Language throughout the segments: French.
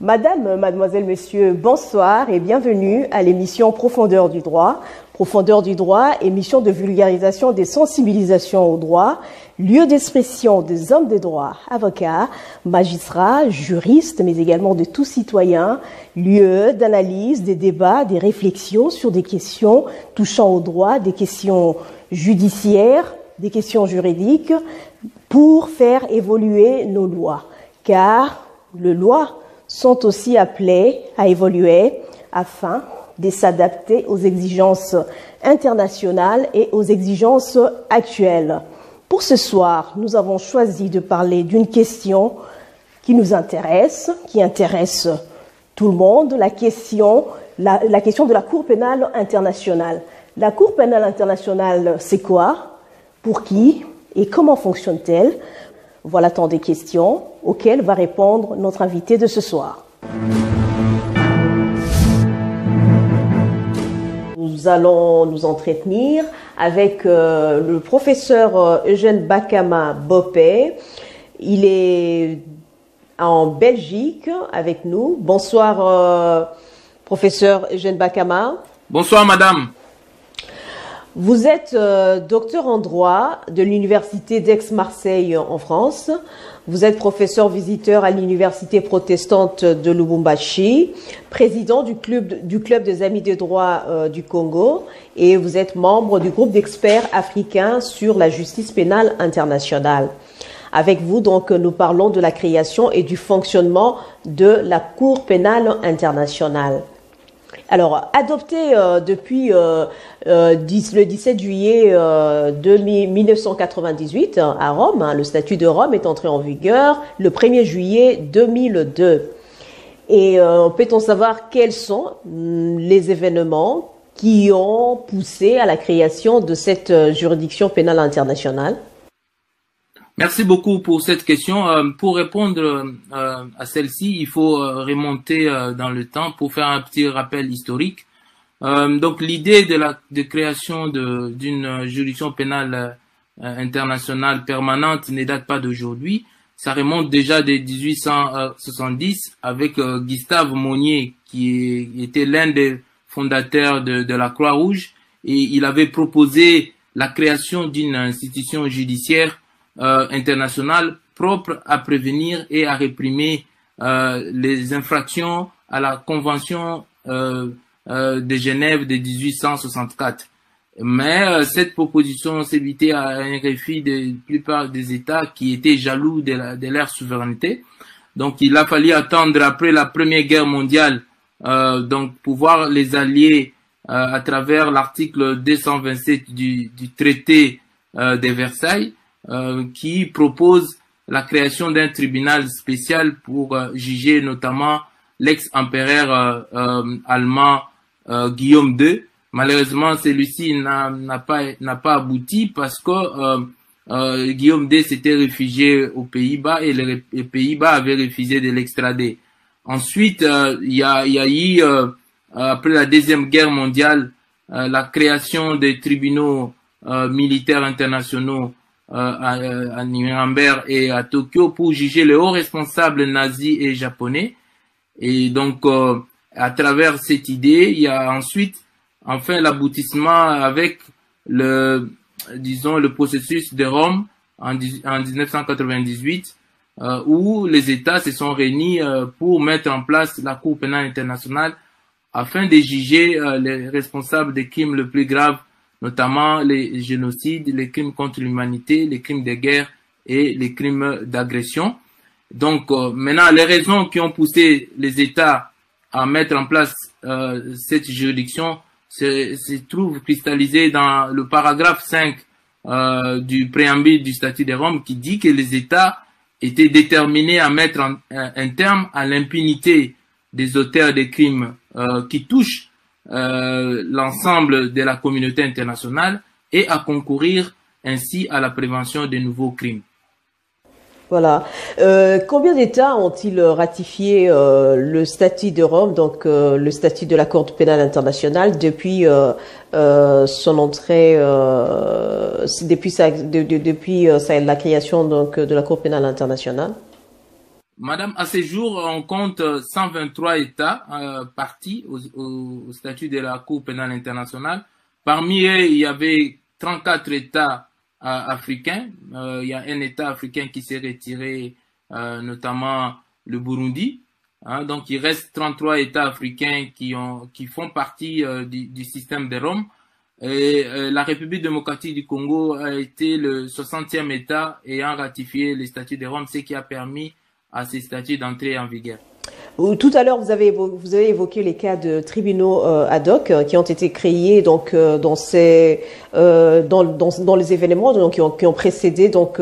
Madame, mademoiselle, monsieur, bonsoir et bienvenue à l'émission Profondeur du droit. Profondeur du droit, émission de vulgarisation des sensibilisations au droit, lieu d'expression des hommes de droit, avocats, magistrats, juristes, mais également de tous citoyens, lieu d'analyse, des débats, des réflexions sur des questions touchant au droit, des questions judiciaires, des questions juridiques, pour faire évoluer nos lois. Car les lois sont aussi appelées à évoluer afin de s'adapter aux exigences internationales et aux exigences actuelles. Pour ce soir, nous avons choisi de parler d'une question qui nous intéresse, qui intéresse tout le monde, la question de la Cour pénale internationale. La Cour pénale internationale, c'est quoi? Pour qui? Et comment fonctionne-t-elle? Voilà tant de questions auxquelles va répondre notre invité de ce soir. Nous allons nous entretenir avec le professeur Eugène Bakama Bopé. Il est en Belgique avec nous. Bonsoir, professeur Eugène Bakama. Bonsoir, madame. Vous êtes docteur en droit de l'Université d'Aix-Marseille en France. Vous êtes professeur visiteur à l'Université protestante de Lubumbashi, président du club des Amis des droits du Congo, et vous êtes membre du groupe d'experts africains sur la justice pénale internationale. Avec vous, donc, nous parlons de la création et du fonctionnement de la Cour pénale internationale. Alors, adopté depuis le 17 juillet 1998 à Rome, le statut de Rome est entré en vigueur le 1er juillet 2002. Et peut-on savoir quels sont les événements qui ont poussé à la création de cette juridiction pénale internationale? Merci beaucoup pour cette question. Pour répondre à celle-ci, il faut remonter dans le temps pour faire un petit rappel historique. Donc, l'idée de création d'une juridiction pénale internationale permanente ne date pas d'aujourd'hui. Ça remonte déjà de 1870 avec Gustave Monnier, qui était l'un des fondateurs de la Croix-Rouge, et il avait proposé la création d'une institution judiciaire internationale propre à prévenir et à réprimer les infractions à la Convention de Genève de 1864. Mais cette proposition s'est heurtée à un refus de la plupart des États qui étaient jaloux de leur souveraineté. Donc il a fallu attendre après la Première Guerre mondiale donc pouvoir les allier à travers l'article 227 du traité de Versailles, qui propose la création d'un tribunal spécial pour juger notamment l'ex-empereur allemand Guillaume II. Malheureusement, celui-ci n'a pas abouti parce que Guillaume II s'était réfugié aux Pays-Bas et les Pays-Bas avaient refusé de l'extrader. Ensuite, il y a eu, après la Deuxième Guerre mondiale, la création des tribunaux militaires internationaux à Nuremberg et à Tokyo pour juger les hauts responsables nazis et japonais. Et donc, à travers cette idée, il y a ensuite, enfin, l'aboutissement avec le processus de Rome en 1998, où les États se sont réunis pour mettre en place la Cour pénale internationale afin de juger les responsables des crimes les plus graves, notamment les génocides, les crimes contre l'humanité, les crimes de guerre et les crimes d'agression. Donc, maintenant, les raisons qui ont poussé les États à mettre en place cette juridiction se trouvent cristallisées dans le paragraphe 5 du préambule du statut de Rome, qui dit que les États étaient déterminés à mettre un terme à l'impunité des auteurs des crimes qui touchent l'ensemble de la communauté internationale et à concourir ainsi à la prévention des nouveaux crimes. Voilà. Combien d'États ont-ils ratifié le statut de Rome, donc le statut de la Cour pénale internationale, depuis son entrée, depuis la création donc de la Cour pénale internationale? Madame, à ce jour, on compte 123 États partis au statut de la Cour pénale internationale. Parmi eux, il y avait 34 États africains. Il y a un État africain qui s'est retiré, notamment le Burundi. Hein, donc, il reste 33 États africains qui font partie du système de Rome. Et la République démocratique du Congo a été le 60e État ayant ratifié les statuts de Rome, ce qui a permis à ces statuts d'entrer en vigueur. Tout à l'heure, vous avez évoqué les cas de tribunaux ad hoc qui ont été créés donc dans les événements donc, qui ont précédé donc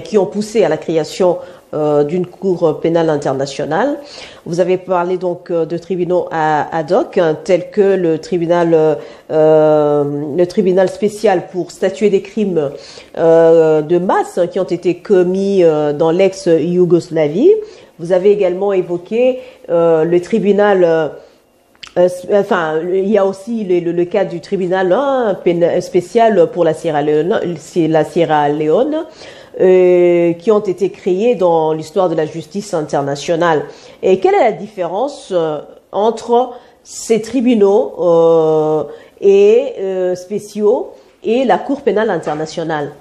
qui ont poussé à la création d'une cour pénale internationale. Vous avez parlé donc de tribunaux ad hoc tels que le tribunal spécial pour statuer des crimes de masse qui ont été commis dans l'ex-Yougoslavie. Vous avez également évoqué le tribunal, il y a aussi le cas du tribunal spécial pour la Sierra Leone, qui ont été créés dans l'histoire de la justice internationale. Et quelle est la différence entre ces tribunaux spéciaux et la Cour pénale internationale?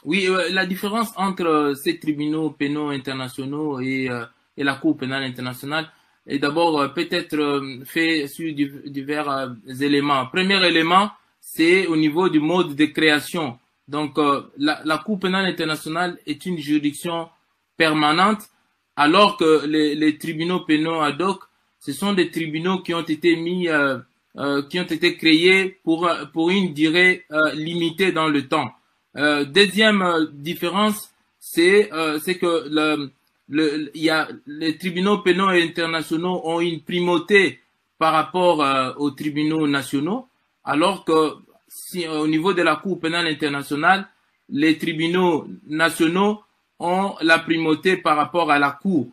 Oui, la différence entre ces tribunaux pénaux internationaux et la Cour pénale internationale est d'abord peut-être fait sur divers éléments. Premier élément, c'est au niveau du mode de création. Donc, la Cour pénale internationale est une juridiction permanente, alors que les tribunaux pénaux ad hoc, ce sont des tribunaux qui ont été qui ont été créés pour une durée limitée dans le temps. Deuxième différence, c'est que les tribunaux pénaux internationaux ont une primauté par rapport aux tribunaux nationaux, alors que au niveau de la Cour pénale internationale, les tribunaux nationaux ont la primauté par rapport à la Cour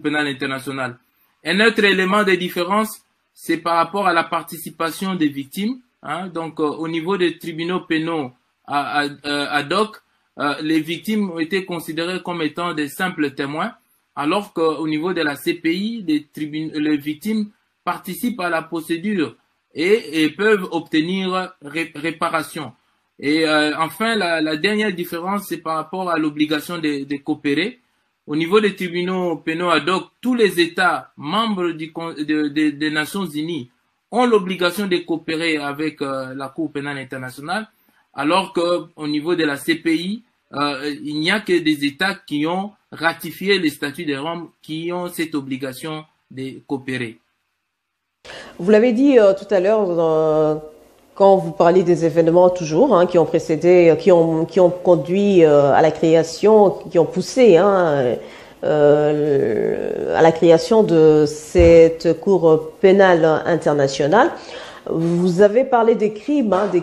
pénale internationale. Un autre élément de différence, c'est par rapport à la participation des victimes. Hein, donc, au niveau des tribunaux pénaux ad hoc, les victimes ont été considérées comme étant des simples témoins, alors qu'au niveau de la CPI, les victimes participent à la procédure et peuvent obtenir réparation. Et enfin, la dernière différence, c'est par rapport à l'obligation de coopérer. Au niveau des tribunaux pénaux ad hoc, tous les États membres des Nations Unies ont l'obligation de coopérer avec la Cour pénale internationale, alors qu'au niveau de la CPI, il n'y a que des États qui ont ratifié les statuts de Rome qui ont cette obligation de coopérer. Vous l'avez dit tout à l'heure quand vous parliez des événements toujours qui ont précédé, qui ont conduit à la création, qui ont poussé à la création de cette Cour pénale internationale. Vous avez parlé des crimes, des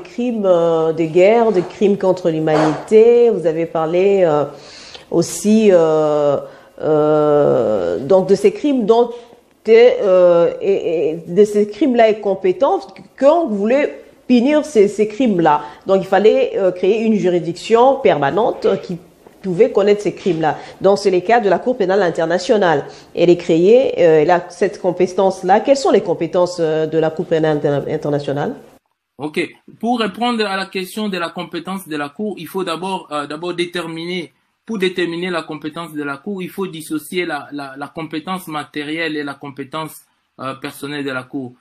guerres, des crimes contre l'humanité. Vous avez parlé aussi donc de ces crimes dont de ces crimes-là est compétente quand vous voulez punir ces crimes-là. Donc il fallait créer une juridiction permanente qui pouvait connaître ces crimes-là. Donc c'est le cas de la Cour pénale internationale. Elle est créée, elle a cette compétence-là. Quelles sont les compétences de la Cour pénale internationale? Ok. Pour répondre à la question de la compétence de la Cour, il faut d'abord déterminer. Pour déterminer la compétence de la Cour, il faut dissocier la compétence matérielle et la compétence personnelle de la Cour.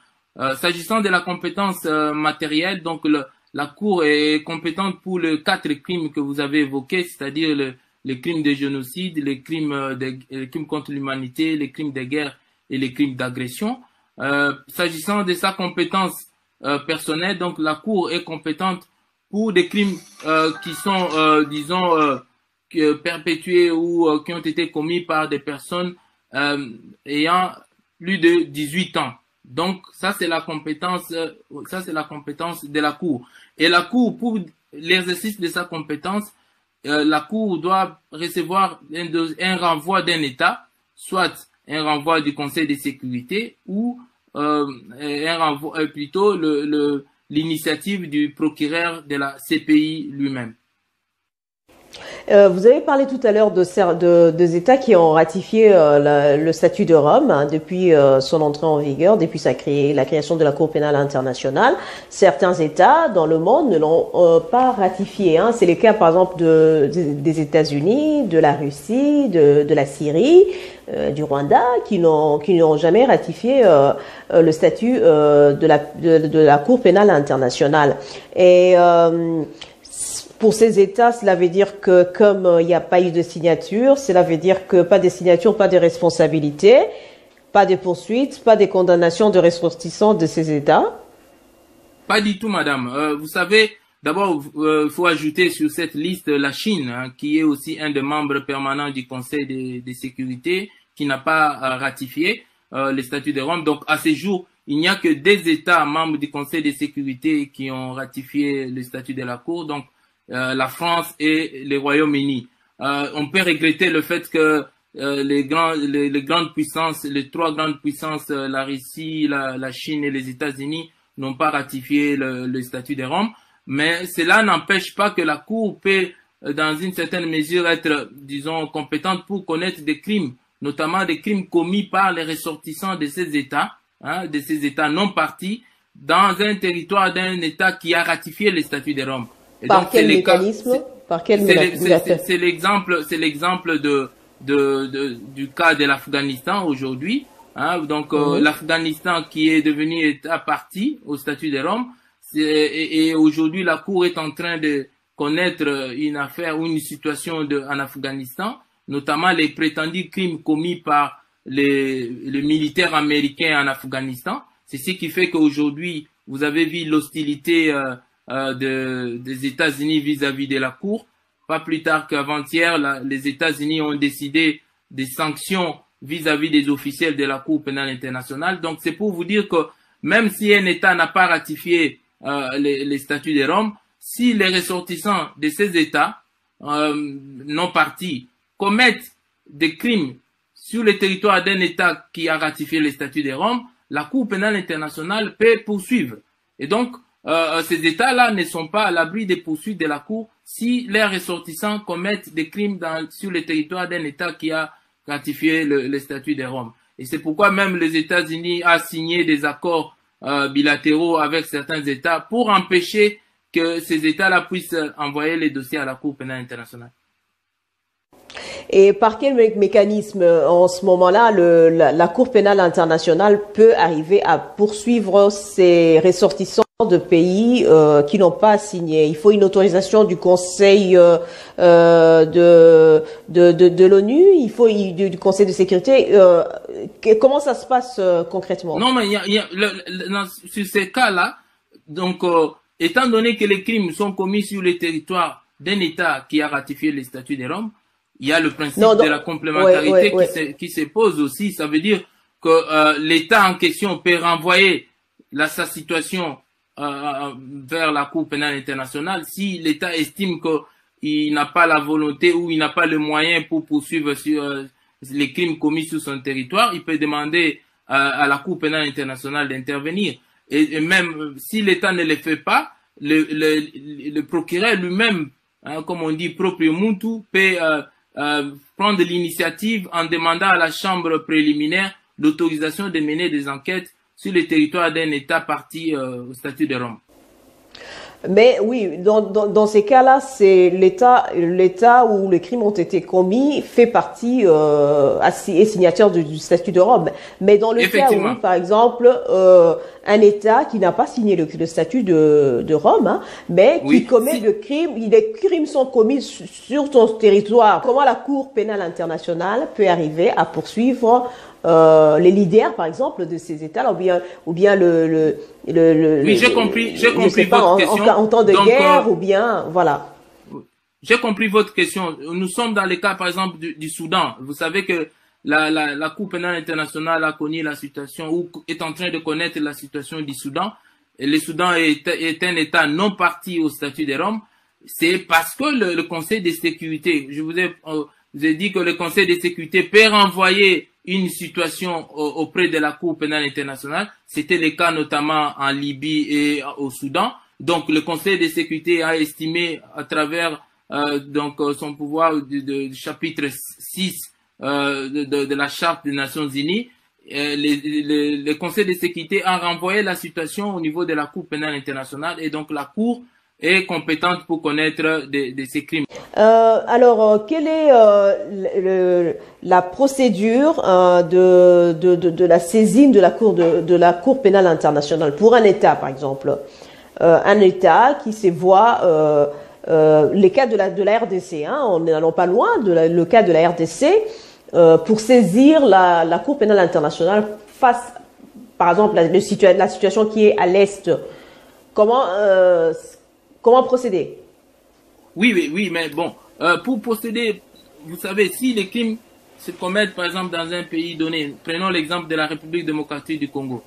S'agissant de la compétence matérielle, donc la Cour est compétente pour les 4 crimes que vous avez évoqués, c'est-à-dire les crimes de génocide, les crimes contre l'humanité, les crimes de guerre et les crimes d'agression. S'agissant de sa compétence personnelle, donc la Cour est compétente pour des crimes qui sont, perpétués ou qui ont été commis par des personnes ayant plus de 18 ans. Donc ça c'est la compétence de la Cour. Et la Cour, pour l'exercice de sa compétence, la Cour doit recevoir un renvoi d'un État, soit un renvoi du Conseil de sécurité ou un renvoi plutôt l'initiative du procureur de la CPI lui-même. Vous avez parlé tout à l'heure des États qui ont ratifié le statut de Rome depuis son entrée en vigueur, depuis la création de la Cour pénale internationale. Certains États dans le monde ne l'ont pas ratifié. Hein. C'est le cas par exemple des États-Unis, de la Russie, de la Syrie, du Rwanda, qui n'ont jamais ratifié le statut de la Cour pénale internationale. Et pour ces États, cela veut dire que comme il n'y a pas eu de signature, cela veut dire que pas de signature, pas de responsabilité, pas de poursuites, pas de condamnation de ressortissants de ces États? Pas du tout, madame. Vous savez, d'abord, il faut ajouter sur cette liste la Chine, hein, qui est aussi un des membres permanents du Conseil de sécurité, qui n'a pas ratifié le statut de Rome. Donc, à ce jour, il n'y a que des États membres du Conseil de sécurité qui ont ratifié le statut de la Cour. Donc, la France et le Royaume-Uni. On peut regretter le fait que les grandes puissances, les trois grandes puissances, la Russie, la Chine et les États-Unis, n'ont pas ratifié le statut de Rome. Mais cela n'empêche pas que la Cour peut, dans une certaine mesure, être, disons, compétente pour connaître des crimes, notamment des crimes commis par les ressortissants de ces États, hein, de ces États non partis, dans un territoire d'un État qui a ratifié le statut de Rome. Et par donc, quel mécanisme? Par quel mécanisme? C'est l'exemple du cas de l'Afghanistan aujourd'hui. Hein, donc, l'Afghanistan qui est devenu État parti au statut de Rome, et aujourd'hui la Cour est en train de connaître une affaire ou une situation en Afghanistan, notamment les prétendus crimes commis par les militaires américains en Afghanistan. C'est ce qui fait qu'aujourd'hui, vous avez vu l'hostilité des États-Unis vis-à-vis de la Cour. Pas plus tard qu'avant-hier, les États-Unis ont décidé des sanctions vis-à-vis des officiels de la Cour pénale internationale. Donc, c'est pour vous dire que même si un État n'a pas ratifié les statuts de Rome, si les ressortissants de ces États non partis commettent des crimes sur le territoire d'un État qui a ratifié les statuts de Rome, la Cour pénale internationale peut poursuivre. Et donc, ces États-là ne sont pas à l'abri des poursuites de la Cour si les ressortissants commettent des crimes sur le territoire d'un État qui a ratifié le statut de Rome. Et c'est pourquoi même les États-Unis ont signé des accords bilatéraux avec certains États pour empêcher que ces États-là puissent envoyer les dossiers à la Cour pénale internationale. Et par quel mécanisme, en ce moment-là, la Cour pénale internationale peut arriver à poursuivre ces ressortissants de pays qui n'ont pas signé? Il faut une autorisation du Conseil de l'ONU, il faut du Conseil de sécurité. Comment ça se passe concrètement? Non, mais sur ces cas-là, donc, étant donné que les crimes sont commis sur le territoire d'un État qui a ratifié les statuts de Rome, il y a le principe de la complémentarité qui se pose aussi. Ça veut dire que l'État en question peut renvoyer sa situation vers la Cour pénale internationale si l'État estime qu'il n'a pas la volonté ou il n'a pas le moyen pour poursuivre sur les crimes commis sur son territoire. Il peut demander à la Cour pénale internationale d'intervenir. Et même si l'État ne le fait pas, le procureur lui-même, hein, comme on dit, proprio mutu, peut prendre l'initiative en demandant à la chambre préliminaire l'autorisation de mener des enquêtes sur le territoire d'un État parti au statut de Rome. Mais oui, dans ces cas-là, c'est l'État où les crimes ont été commis fait partie et signataire du statut de Rome. Mais dans le cas où, par exemple, un État qui n'a pas signé le statut de Rome, hein, mais qui commet le crime, les crimes sont commis sur ton territoire. Comment la Cour pénale internationale peut arriver à poursuivre les leaders, par exemple, de ces États-là, ou bien oui, j'ai compris votre question. En temps de guerre, ou bien, voilà. J'ai compris votre question. Nous sommes dans le cas, par exemple, du Soudan. Vous savez que la Cour pénale internationale a connu la situation, ou est en train de connaître la situation du Soudan. Et le Soudan est un État non parti au statut de Rome. C'est parce que le Conseil de sécurité, je vous ai dit que le Conseil de sécurité peut renvoyer une situation auprès de la Cour pénale internationale. C'était le cas notamment en Libye et au Soudan. Donc le Conseil de sécurité a estimé à travers son pouvoir du chapitre 6 de la Charte des Nations Unies, le Conseil de sécurité a renvoyé la situation au niveau de la Cour pénale internationale et donc la Cour est compétente pour connaître de ces crimes. Alors, quelle est la procédure de la saisine de la Cour pénale internationale pour un État, par exemple, un État qui se voit les cas de la RDC, hein, on n'allons pas loin le cas de la RDC, pour saisir la Cour pénale internationale face, par exemple, la situation qui est à l'est. Comment procéder? Oui, mais bon, pour procéder, vous savez, si les crimes se commettent, par exemple, dans un pays donné, prenons l'exemple de la République démocratique du Congo.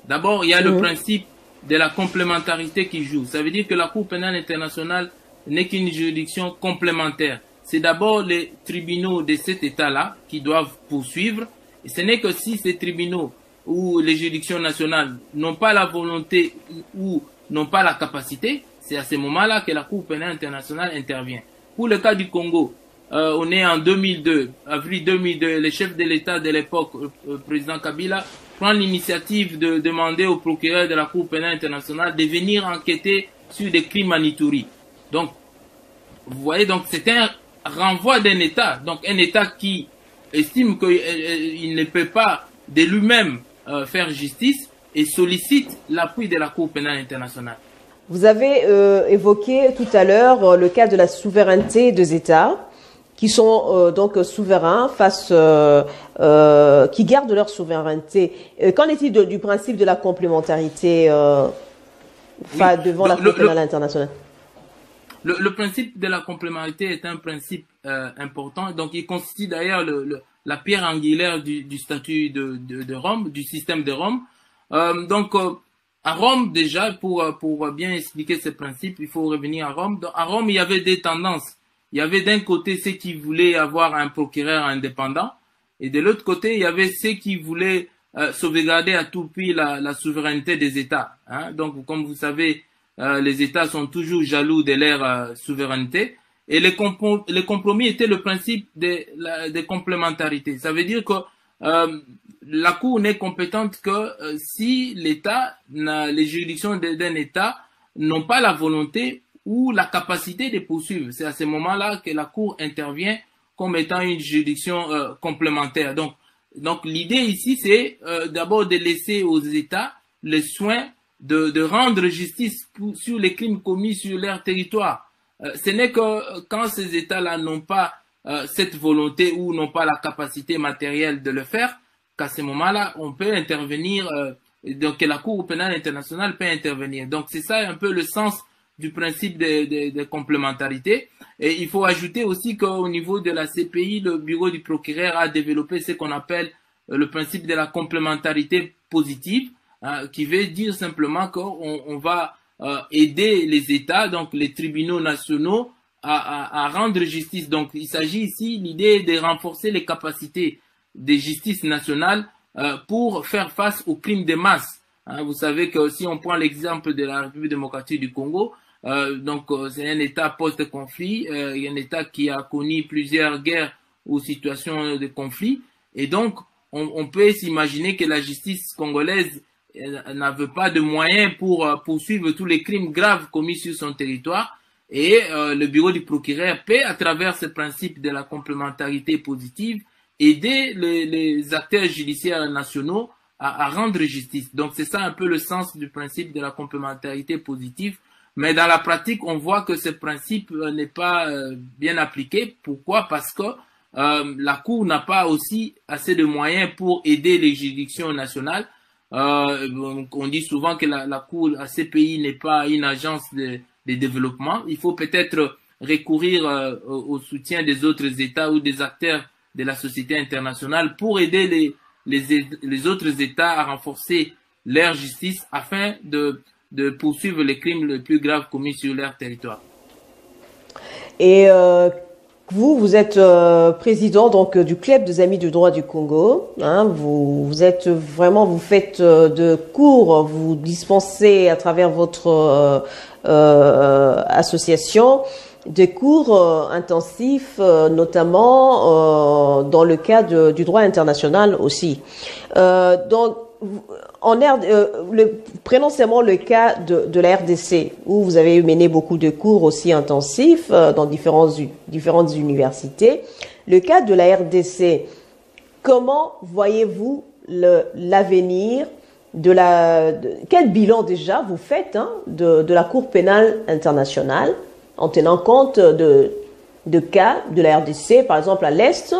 D'abord, il y a le principe de la complémentarité qui joue. Ça veut dire que la Cour pénale internationale n'est qu'une juridiction complémentaire. C'est d'abord les tribunaux de cet État-là qui doivent poursuivre. Et ce n'est que si ces tribunaux ou les juridictions nationales n'ont pas la volonté ou n'ont pas la capacité, c'est à ce moment-là que la Cour pénale internationale intervient. Pour le cas du Congo, on est en 2002, avril 2002, le chef de l'État de l'époque, le président Kabila, prend l'initiative de demander au procureur de la Cour pénale internationale de venir enquêter sur des crimes à Ituri. Donc, vous voyez, donc c'est un renvoi d'un État, donc un État qui estime qu'il ne peut pas de lui-même faire justice et sollicite l'appui de la Cour pénale internationale. Vous avez évoqué tout à l'heure le cas de la souveraineté des États qui sont donc souverains qui gardent leur souveraineté. Qu'en est-il du principe de la complémentarité devant la Cour pénale internationale? Le principe de la complémentarité est un principe important. Donc, il constitue d'ailleurs la pierre angulaire du statut de Rome, du système de Rome. À Rome, déjà, pour bien expliquer ce principe, il faut revenir à Rome. À Rome, il y avait des tendances. Il y avait d'un côté ceux qui voulaient avoir un procureur indépendant, et de l'autre côté, il y avait ceux qui voulaient sauvegarder à tout prix la souveraineté des États. Hein. Donc, comme vous savez, les États sont toujours jaloux de leur souveraineté. Et le compromis était le principe de complémentarité. Ça veut dire que la Cour n'est compétente que si l'État, les juridictions d'un État n'ont pas la volonté ou la capacité de poursuivre. C'est à ce moment-là que la Cour intervient comme étant une juridiction complémentaire. Donc l'idée ici, c'est d'abord de laisser aux États le soin de rendre justice sur les crimes commis sur leur territoire. Ce n'est que quand ces États-là n'ont pas cette volonté ou n'ont pas la capacité matérielle de le faire, qu'à ce moment-là, on peut intervenir, donc la Cour pénale internationale peut intervenir. Donc c'est ça un peu le sens du principe de complémentarité. Et il faut ajouter aussi qu'au niveau de la CPI, le bureau du procureur a développé ce qu'on appelle le principe de la complémentarité positive, qui veut dire simplement qu'on va aider les États, donc les tribunaux nationaux, à rendre justice. Donc il s'agit ici, l'idée de renforcer les capacités des justices nationales pour faire face aux crimes de masse. Vous savez que si on prend l'exemple de la République démocratique du Congo, c'est un État post-conflit, un État qui a connu plusieurs guerres ou situations de conflit, et donc on peut s'imaginer que la justice congolaise n'avait pas de moyens pour poursuivre tous les crimes graves commis sur son territoire, et le bureau du procureur peut, à travers ce principe de la complémentarité positive, aider les acteurs judiciaires nationaux à rendre justice. Donc c'est ça un peu le sens du principe de la complémentarité positive. Mais dans la pratique, on voit que ce principe n'est pas bien appliqué. Pourquoi? Parce que la Cour n'a pas aussi assez de moyens pour aider les juridictions nationales. On dit souvent que la Cour, la CPI, n'est pas une agence de développement. Il faut peut-être recourir au soutien des autres États ou des acteurs de la société internationale pour aider les autres États à renforcer leur justice afin de poursuivre les crimes les plus graves commis sur leur territoire. Et vous êtes président donc du club des Amis du droit du Congo. Hein, vous êtes vraiment, vous faites de cours, vous dispensez à travers votre association des cours intensifs, notamment dans le cas du droit international aussi. Donc, prenons seulement le cas de la RDC, où vous avez mené beaucoup de cours aussi intensifs dans différentes universités. Le cas de la RDC, comment voyez-vous l'avenir quel bilan déjà vous faites de la Cour pénale internationale en tenant compte de cas de la RDC, par exemple à l'Est,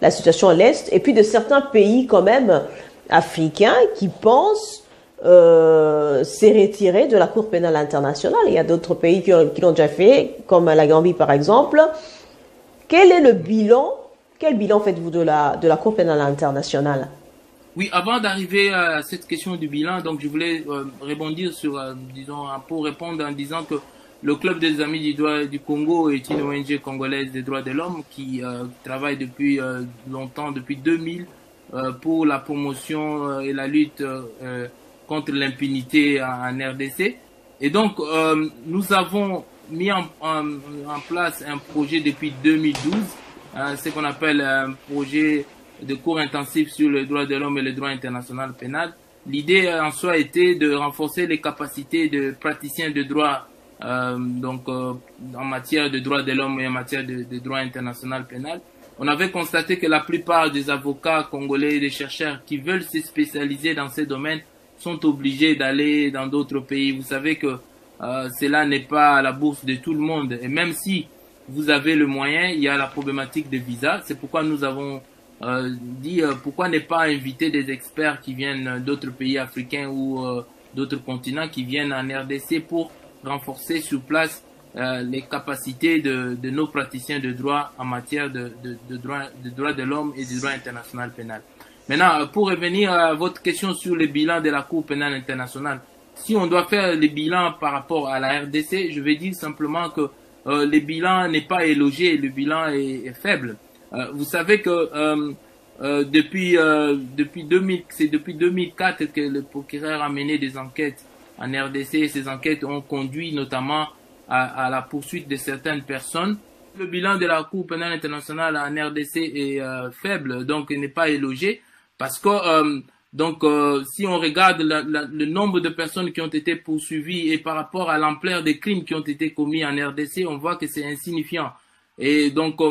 la situation à l'Est, et puis de certains pays quand même africains qui pensent s'est retiré de la Cour pénale internationale. Il y a d'autres pays qui l'ont déjà fait, comme la Gambie par exemple. Quel est le bilan? Quel bilan faites-vous de la Cour pénale internationale? Oui, avant d'arriver à cette question du bilan, donc je voulais rebondir sur, disons, pour répondre en disant que le Club des Amis du droit du Congo est une ONG congolaise des droits de l'homme qui travaille depuis longtemps, depuis 2000, pour la promotion et la lutte contre l'impunité en RDC. Et donc, nous avons mis en place un projet depuis 2012, ce qu'on appelle un projet de cours intensifs sur les droits de l'homme et le droit international pénal. L'idée en soi était de renforcer les capacités de praticiens de droit en matière de droits de l'homme et en matière de droit international pénal. On avait constaté que la plupart des avocats congolais et des chercheurs qui veulent se spécialiser dans ces domaines sont obligés d'aller dans d'autres pays. Vous savez que cela n'est pas à la bourse de tout le monde. Et même si vous avez le moyen, il y a la problématique des visas. C'est pourquoi nous avons dit pourquoi ne pas inviter des experts qui viennent d'autres pays africains ou d'autres continents qui viennent en RDC pour renforcer sur place les capacités de nos praticiens de droit en matière de droit de l'homme et du droit international pénal. Maintenant, pour revenir à votre question sur le bilan de la Cour pénale internationale, si on doit faire le bilan par rapport à la RDC, je vais dire simplement que le bilan n'est pas élogié, le bilan est faible. Vous savez que depuis 2004 que le procureur a mené des enquêtes en RDC et ces enquêtes ont conduit notamment à la poursuite de certaines personnes. Le bilan de la Cour pénale internationale en RDC est faible, donc il n'est pas élogié parce que si on regarde le nombre de personnes qui ont été poursuivies et par rapport à l'ampleur des crimes qui ont été commis en RDC, on voit que c'est insignifiant. Et donc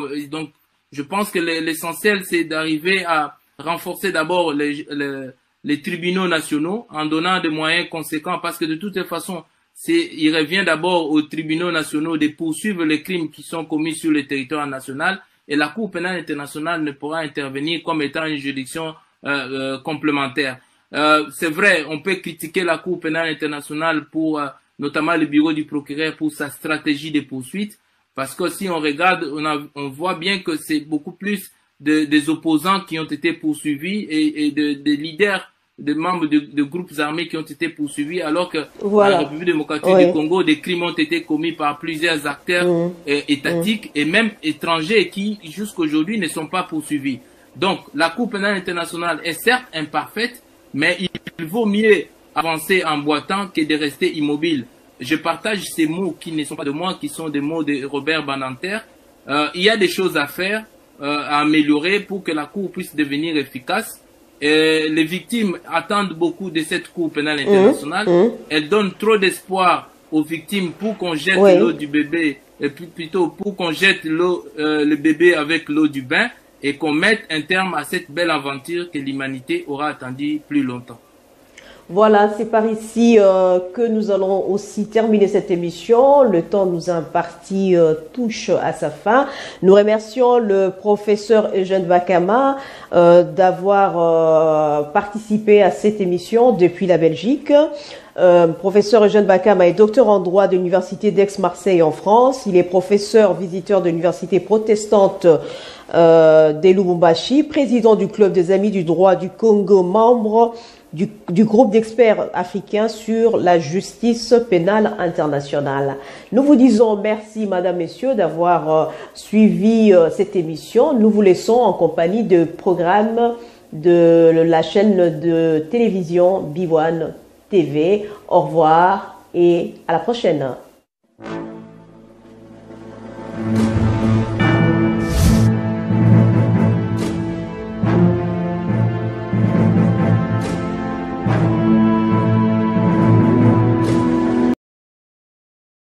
je pense que l'essentiel, c'est d'arriver à renforcer d'abord les tribunaux nationaux en donnant des moyens conséquents parce que de toute façon, il revient d'abord aux tribunaux nationaux de poursuivre les crimes qui sont commis sur le territoire national et la Cour pénale internationale ne pourra intervenir comme étant une juridiction complémentaire. C'est vrai, on peut critiquer la Cour pénale internationale pour notamment le bureau du procureur pour sa stratégie de poursuite. Parce que si on regarde, on voit bien que c'est beaucoup plus des opposants qui ont été poursuivis et des leaders, des membres de groupes armés qui ont été poursuivis, alors que dans la République démocratique du Congo, des crimes ont été commis par plusieurs acteurs étatiques et même étrangers qui, jusqu'aujourd'hui, ne sont pas poursuivis. Donc, la Cour pénale internationale est certes imparfaite, mais il vaut mieux avancer en boitant que de rester immobile. Je partage ces mots qui ne sont pas de moi, qui sont des mots de Robert Badinter. Il y a des choses à faire, à améliorer pour que la Cour puisse devenir efficace. Les victimes attendent beaucoup de cette Cour pénale internationale. Elle donne trop d'espoir aux victimes pour qu'on jette l'eau du bébé, et plutôt pour qu'on jette le bébé avec l'eau du bain et qu'on mette un terme à cette belle aventure que l'humanité aura attendu plus longtemps. Voilà, c'est par ici que nous allons aussi terminer cette émission. Le temps nous imparti touche à sa fin. Nous remercions le professeur Eugène Bakama d'avoir participé à cette émission depuis la Belgique. Professeur Eugène Bakama est docteur en droit de l'Université d'Aix-Marseille en France. Il est professeur visiteur de l'Université protestante de Lubumbashi, président du Club des Amis du droit du Congo, membre du groupe d'experts africains sur la justice pénale internationale. Nous vous disons merci, madame, messieurs, d'avoir suivi cette émission. Nous vous laissons en compagnie de programmes de la chaîne de télévision B1 TV. Au revoir et à la prochaine.